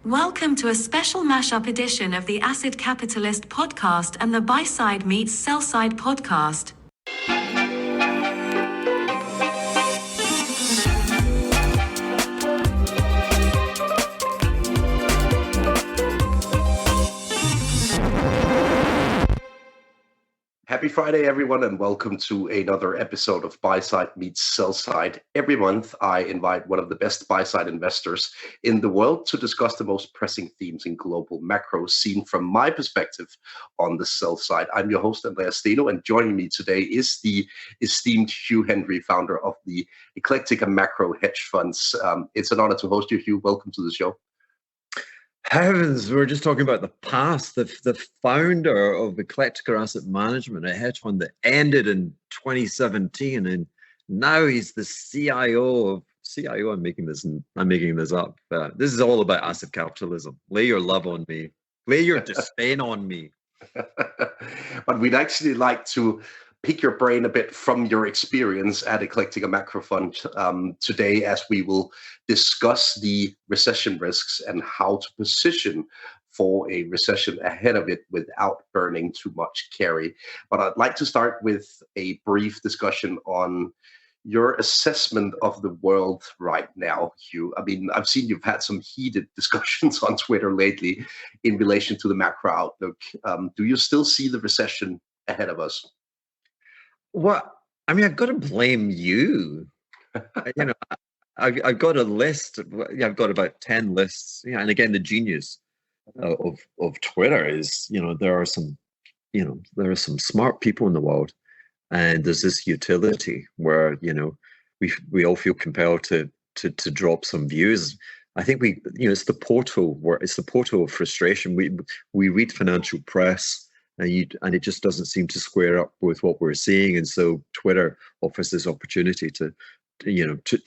Welcome to a special mashup edition of the Acid Capitalist podcast and the Buy-Side Meets Sell-Side podcast. Happy Friday, everyone, and welcome to another episode of Buy-Side Meets Sell-Side. Every month, I invite one of the best buy-side investors in the world to discuss the most pressing themes in global macro seen from my perspective on the sell side. I'm your host, Andreas Steno, and joining me today is the esteemed Hugh, Hendry, founder of the Eclectic and Macro Hedge Funds. It's an honor to host you, Hugh. Welcome to the show. Heavens, we were just talking about the past. The founder of Eclectic Asset Management, a hedge fund that ended in 2017, and now he's the CIO. I'm making this up. This is all about asset capitalism. Lay your love on me. Lay your disdain on me. But we'd actually like to pick your brain a bit from your experience at Eclectic Macro Fund today, as we will discuss the recession risks and how to position for a recession ahead of it without burning too much carry. But I'd like to start with a brief discussion on your assessment of the world right now, Hugh. I mean, I've seen you've had some heated discussions on Twitter lately in relation to the macro outlook. Do you still see the recession ahead of us? Well, I mean, I've got to blame you. I've got a list. I've got about 10 lists. And again, the genius of Twitter is, there are some smart people in the world, and there's this utility where we all feel compelled to drop some views. I think it's the portal of frustration. We read financial press. And it just doesn't seem to square up with what we're seeing, and so Twitter offers this opportunity to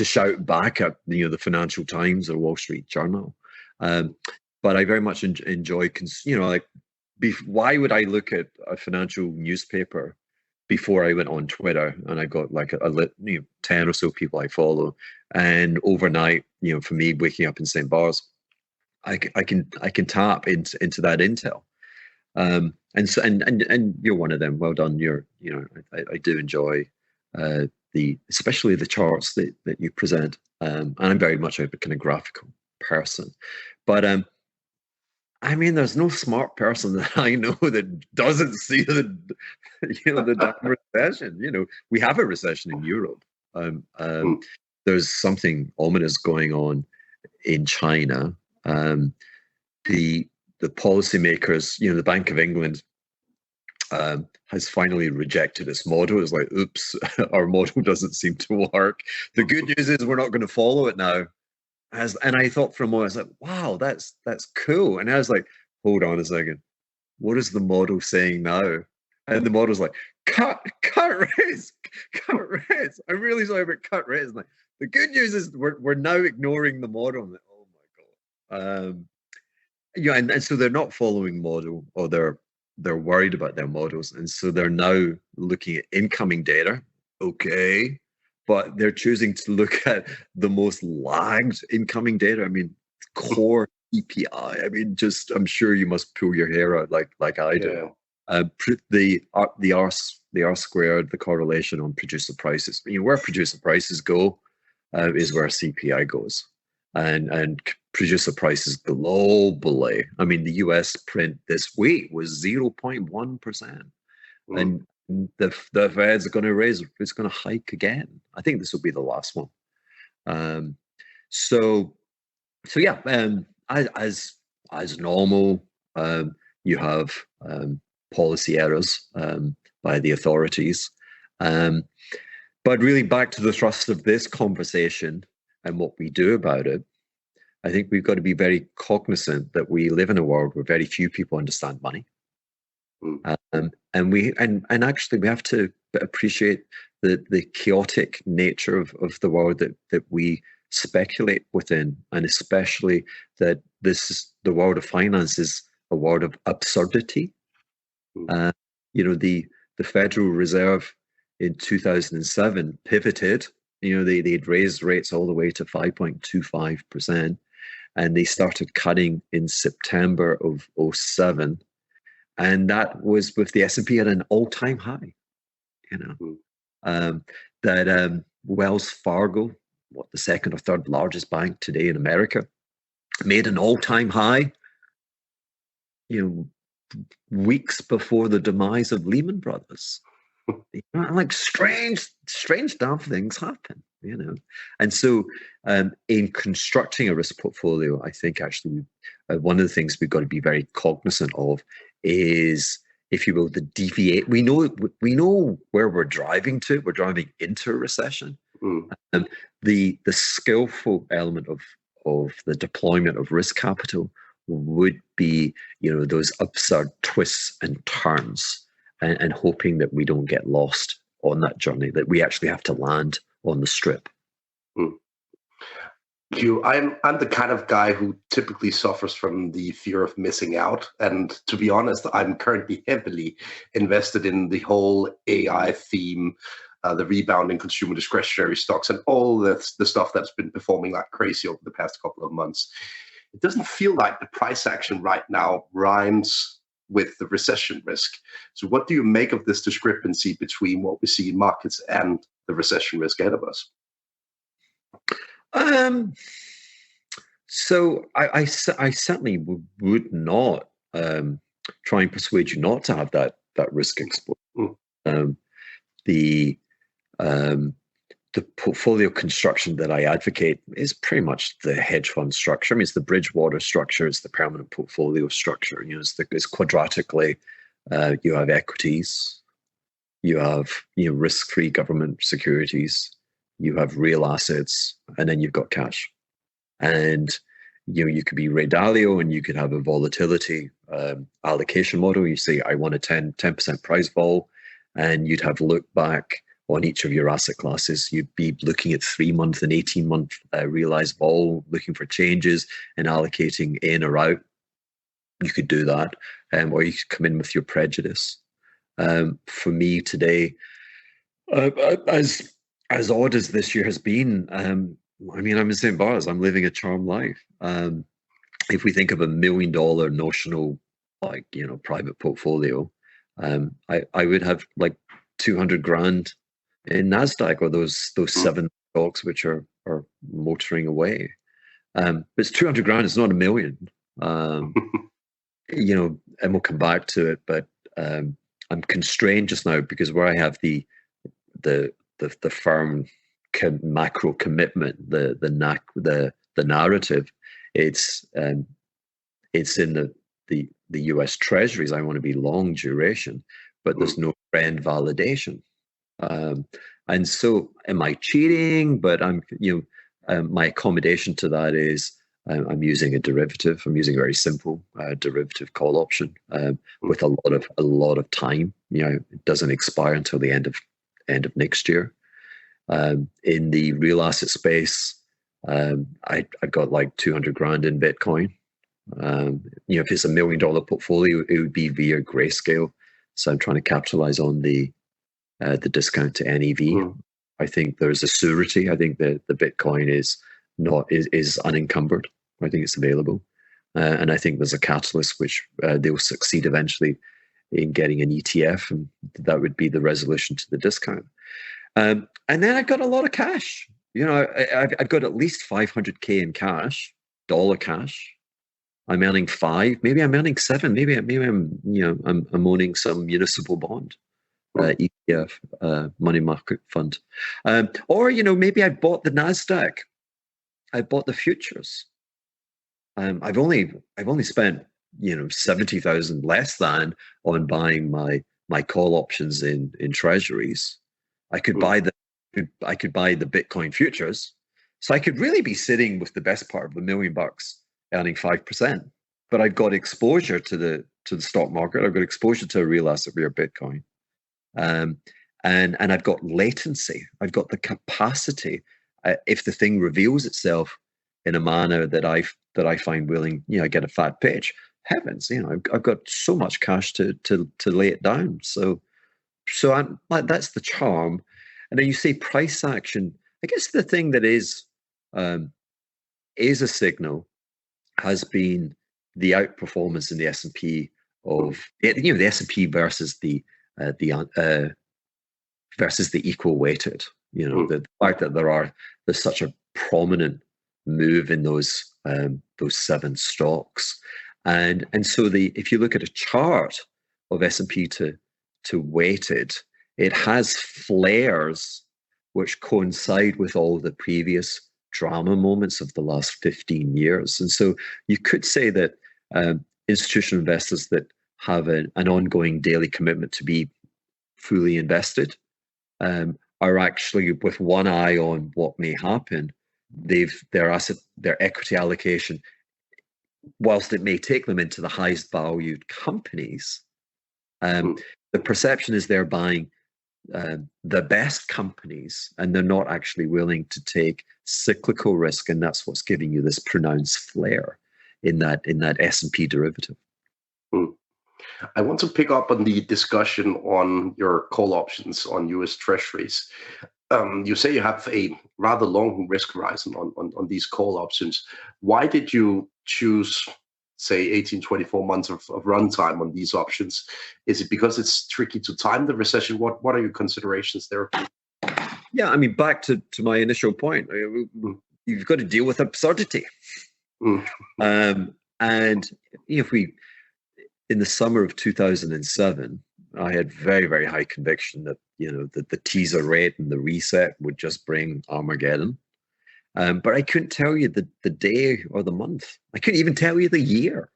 shout back at the Financial Times or Wall Street Journal. But I very much enjoy, why would I look at a financial newspaper before I went on Twitter? And I got like a 10 or so people I follow, and overnight, for me, waking up in St. Bart's, I can tap into that intel. And you're one of them. Well done. I do enjoy especially the charts that you present. And I'm very much a kind of graphical person. But I mean, there's no smart person that I know that doesn't see the damn recession. We have a recession in Europe. There's something ominous going on in China. The policymakers, the Bank of England has finally rejected its model. It's like, oops, our model doesn't seem to work. The good news is we're not going to follow it now. And I thought for a moment, I was like, wow, that's cool. And I was like, hold on a second. What is the model saying now? And the model's like, cut rates. I'm really sorry about cut rates. Like, the good news is we're now ignoring the model. I'm like, oh my God. And so they're not following model, or they're worried about their models, and so they're now looking at incoming data. Okay, but they're choosing to look at the most lagged incoming data. I mean, core CPI. I mean, I'm sure you must pull your hair out like I do. The R squared, the correlation on producer prices. Where producer prices go is where CPI goes, and producer prices globally. I mean, the US print this week was 0.1%. And the Fed's going to raise, it's going to hike again. I think this will be the last one. So yeah, as normal, you have policy errors by the authorities. But really, back to the thrust of this conversation and what we do about it, I think we've got to be very cognizant that we live in a world where very few people understand money. And actually we have to appreciate the chaotic nature of the world that we speculate within, and especially that the world of finance is a world of absurdity. The Federal Reserve in 2007 pivoted. They'd raised rates all the way to 5.25%, and they started cutting in September of '07, and that was with the S&P at an all-time high. That Wells Fargo, the second or third largest bank today in America, made an all-time high, weeks before the demise of Lehman Brothers. Like strange damn things happen, And so in constructing a risk portfolio, I think actually one of the things we've got to be very cognizant of is, if you will, the deviate. We know where we're driving to. We're driving into a recession. The skillful element of the deployment of risk capital would be, those absurd twists and turns, and hoping that we don't get lost on that journey, that we actually have to land on the strip. Hugh, I'm the kind of guy who typically suffers from the fear of missing out. And to be honest, I'm currently heavily invested in the whole AI theme, the rebound in consumer discretionary stocks, and all the stuff that's been performing like crazy over the past couple of months. It doesn't feel like the price action right now rhymes with the recession risk. So what do you make of this discrepancy between what we see in markets and the recession risk ahead of us? So I certainly would not try and persuade you not to have that risk exposure. The portfolio construction that I advocate is pretty much the hedge fund structure. I mean, it's the Bridgewater structure, it's the permanent portfolio structure. It's quadratically. You have equities, you have risk-free government securities, you have real assets, and then you've got cash. And you could be Ray Dalio, and you could have a volatility allocation model. You say, I want a 10% price vol, and you'd have look back on each of your asset classes. You'd be looking at 3-month and 18-month realized vol, looking for changes and allocating in or out. You could do that, or you could come in with your prejudice. For me today, as odd as this year has been, I'm in St. Bart's. I'm living a charmed life. If we think of $1 million notional, private portfolio, I would have like 200 grand in NASDAQ, or those 7 stocks which are motoring away. But it's 200 grand. It's not $1 million. And we'll come back to it. But I'm constrained just now because where I have the firm macro commitment, the narrative, it's in the US Treasuries. I want to be long duration, but there's no trend validation. And so, am I cheating? But my accommodation to that is I'm using a derivative. I'm using a very simple derivative call option with a lot of time. It doesn't expire until the end of next year. In the real asset space, I got like 200 grand in Bitcoin. If it's $1 million portfolio, it would be via Grayscale. So I'm trying to capitalize on the discount to NEV. I think there's a surety. I think that the Bitcoin is unencumbered. I think it's available, and I think there's a catalyst which they'll succeed eventually in getting an ETF, and that would be the resolution to the discount. And then I've got a lot of cash. I've got at least 500K in cash, dollar cash. I'm earning 5, maybe I'm earning 7, maybe I'm owning some municipal bond, ETF, money market fund, or maybe I bought the NASDAQ, I bought the futures. I've only spent 70,000 less than on buying my call options in treasuries. I could buy the Bitcoin futures, so I could really be sitting with the best part of $1 million, earning 5%. But I've got exposure to the stock market. I've got exposure to a real asset via Bitcoin, and I've got latency. I've got the capacity. If the thing reveals itself in a manner that I find willing, I get a fat pitch. Heavens, I've got so much cash to lay it down. So so that's the charm. And then you say price action. I guess the thing that is a signal has been the outperformance in the S&P of the S&P versus the equal weighted. The fact that there's such a prominent move in those 7 stocks, and so if you look at a chart of S&P to weighted, it has flares which coincide with all the previous drama moments of the last 15 years. And so you could say that institutional investors that have an ongoing daily commitment to be fully invested are actually, with one eye on what may happen, their equity allocation, whilst it may take them into the highest valued companies, the perception is they're buying the best companies, and they're not actually willing to take cyclical risk, and that's what's giving you this pronounced flare in that S&P derivative. I want to pick up on the discussion on your call options on US Treasuries. You say you have a rather long risk horizon on these call options. Why did you choose, say, 18, 24 months of runtime on these options? Is it because it's tricky to time the recession? What are your considerations there? Yeah, I mean, back to my initial point, you've got to deal with absurdity. And if in the summer of 2007, I had very, very high conviction that the teaser rate and the reset would just bring Armageddon. But I couldn't tell you the day or the month. I couldn't even tell you the year.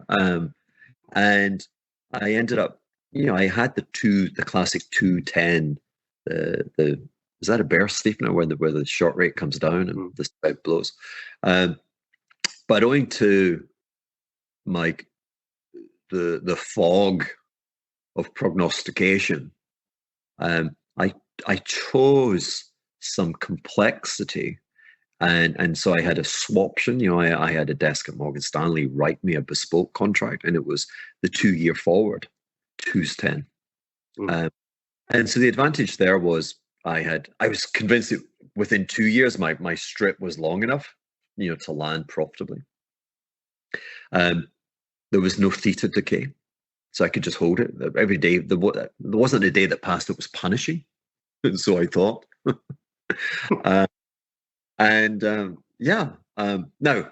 And I ended up, I had the classic 210. Is that a bear steepener where the short rate comes down and the spread blows? But owing to the fog of prognostication, I chose some complexity. And so I had a swaption. I had a desk at Morgan Stanley write me a bespoke contract, and it was the 2-year forward, 2s10. And so the advantage there was I was convinced that within 2 years my strip was long enough, to land profitably. There was no theta decay, so I could just hold it every day. There wasn't a day that passed that was punishing, and so I thought. Now,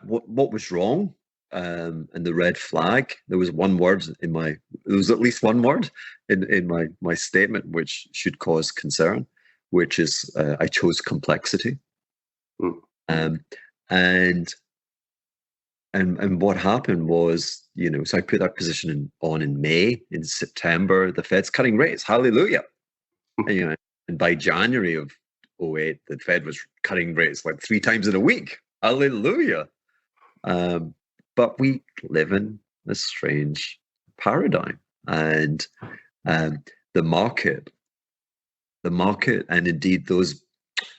what was wrong, and the red flag? There was one word there was at least one word in my statement which should cause concern, which is I chose complexity. And what happened was, so I put that position on in May. In September, the Fed's cutting rates. Hallelujah! And by January of 2008, the Fed was cutting rates like 3 times in a week. Hallelujah! But we live in a strange paradigm, and the market, and indeed those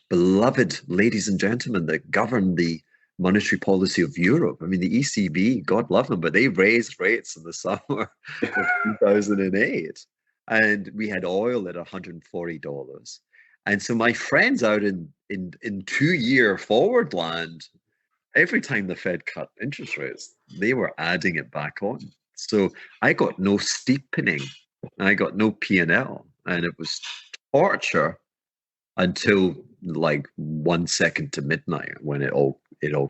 beloved ladies and gentlemen that govern the monetary policy of Europe. I mean, the ECB, God love them, but they raised rates in the summer of 2008, and we had oil at $140. And so my friends out in 2-year forward land, every time the Fed cut interest rates, they were adding it back on. So I got no steepening, I got no P&L, and it was torture until like 1 second to midnight when it all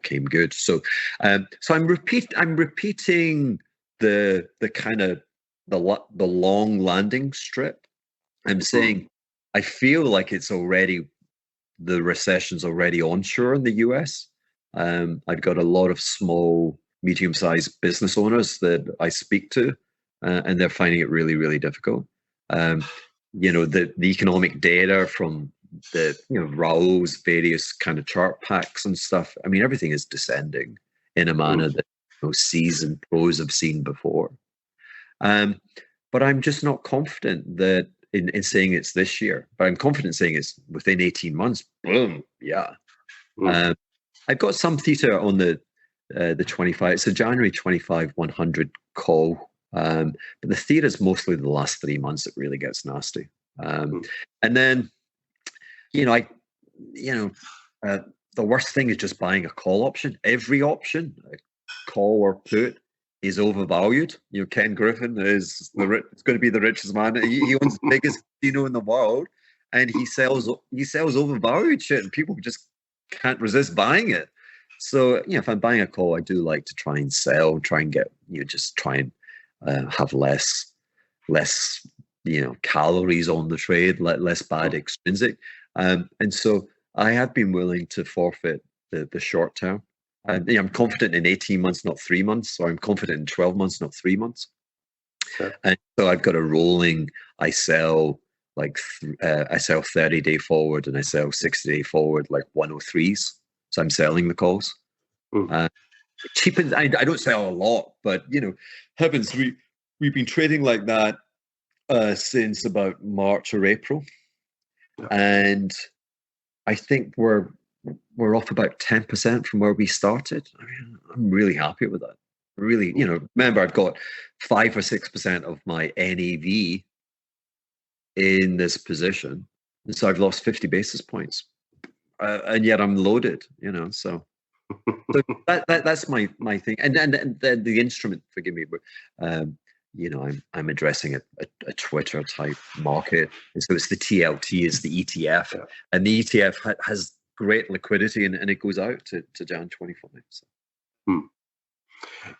came good. So I'm repeating the kind of the long landing strip. I'm saying I feel like the recession's already onshore in the US. I've got a lot of small, medium-sized business owners that I speak to, and they're finding it really, really difficult. The economic data from Raoul's various kind of chart packs and stuff. I mean, everything is descending in a manner that seasoned pros have seen before. But I'm just not confident that in saying it's this year, but I'm confident saying it's within 18 months. Boom, yeah. I've got some theta on the 25. It's a January 25 100 call But the theatre is mostly the last 3 months. It really gets nasty. And then, the worst thing is just buying a call option. Every option, a call or put, is overvalued. Ken Griffin is going to be the richest man. He owns the biggest casino in the world, and he sells overvalued shit, and people just can't resist buying it. So, if I'm buying a call, I do like to try and sell, try and get, just try and have less, calories on the trade, less bad extrinsic. And so I have been willing to forfeit the short term. I'm confident in 18 months, not 3 months, or I'm confident in 12 months, not 3 months. Sure. And so I've got a rolling, I sell 30-day forward and I sell 60-day forward, like 103s. So I'm selling the calls. Cheapens. I don't sell a lot, but heavens, we've been trading like that since about March or April, and I think we're off about 10% from where we started. I'm really happy with that. Really, remember, I've got 5 or 6% of my NAV in this position, and so I've lost 50 basis points, and yet I'm loaded. So that's my thing. And the instrument, forgive me, but I'm addressing a Twitter type market, and so it's the TLT is the ETF, and the ETF has great liquidity, and it goes out to Jan 25. So.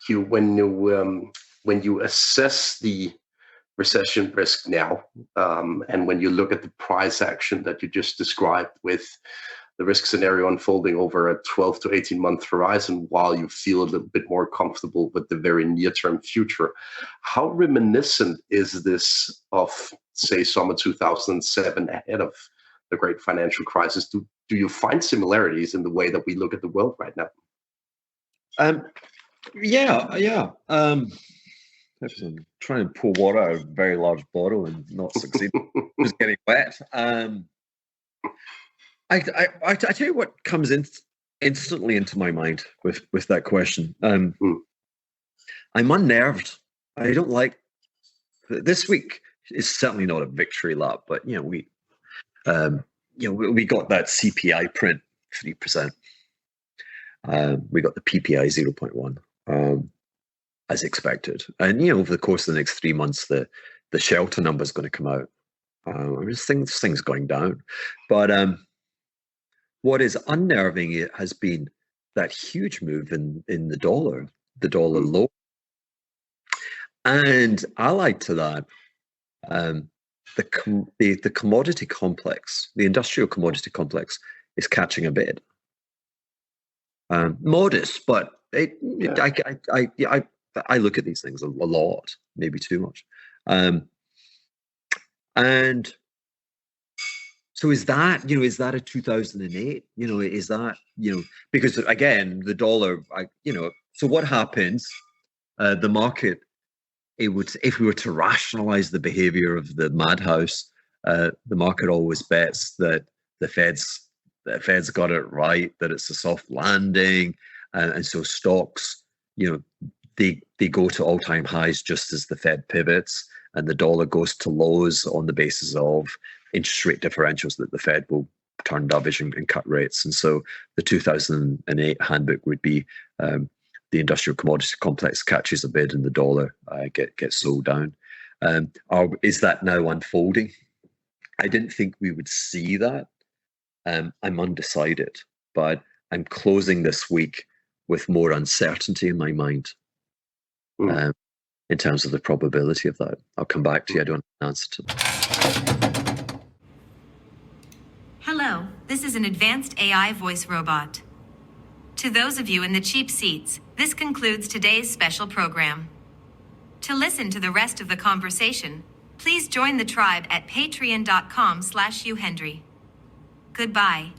Hugh, when you assess the recession risk now, and when you look at the price action that you just described with the risk scenario unfolding over a 12 to 18 month horizon, while you feel a little bit more comfortable with the very near term future, how reminiscent is this of, say, summer 2007, ahead of the great financial crisis? Do you find similarities in the way that we look at the world right now? Yeah. I'm trying to pour water out of a very large bottle and not succeed. Just getting wet. I tell you what comes instantly into my mind with that question. I'm unnerved. I don't like this week. Is certainly not a victory lap, but we got that CPI print 3%. We got the PPI 0.1 as expected, and over the course of the next 3 months, the shelter number is going to come out. Things going down, but what is unnerving has been that huge move in the dollar low, and allied to that, the commodity complex, the industrial commodity complex, is catching a bid. Modest, but I look at these things a lot, maybe too much, and so is that a 2008? Is that because again the dollar, so what happens? The market, if we were to rationalize the behavior of the madhouse, the market always bets that the Fed's got it right, that it's a soft landing, and so stocks, they go to all-time highs just as the Fed pivots, and the dollar goes to lows on the basis of interest rate differentials that the Fed will turn dovish and cut rates. And so the 2008 handbook would be the industrial commodity complex catches a bid and the dollar gets sold down. Is that now unfolding? I didn't think we would see that. I'm undecided, but I'm closing this week with more uncertainty in my mind in terms of the probability of that. I'll come back to you. I don't have an answer to that. Hello, this is an advanced AI voice robot. To those of you in the cheap seats, this concludes today's special program. To listen to the rest of the conversation, please join the tribe at patreon.com/Hendry. Goodbye.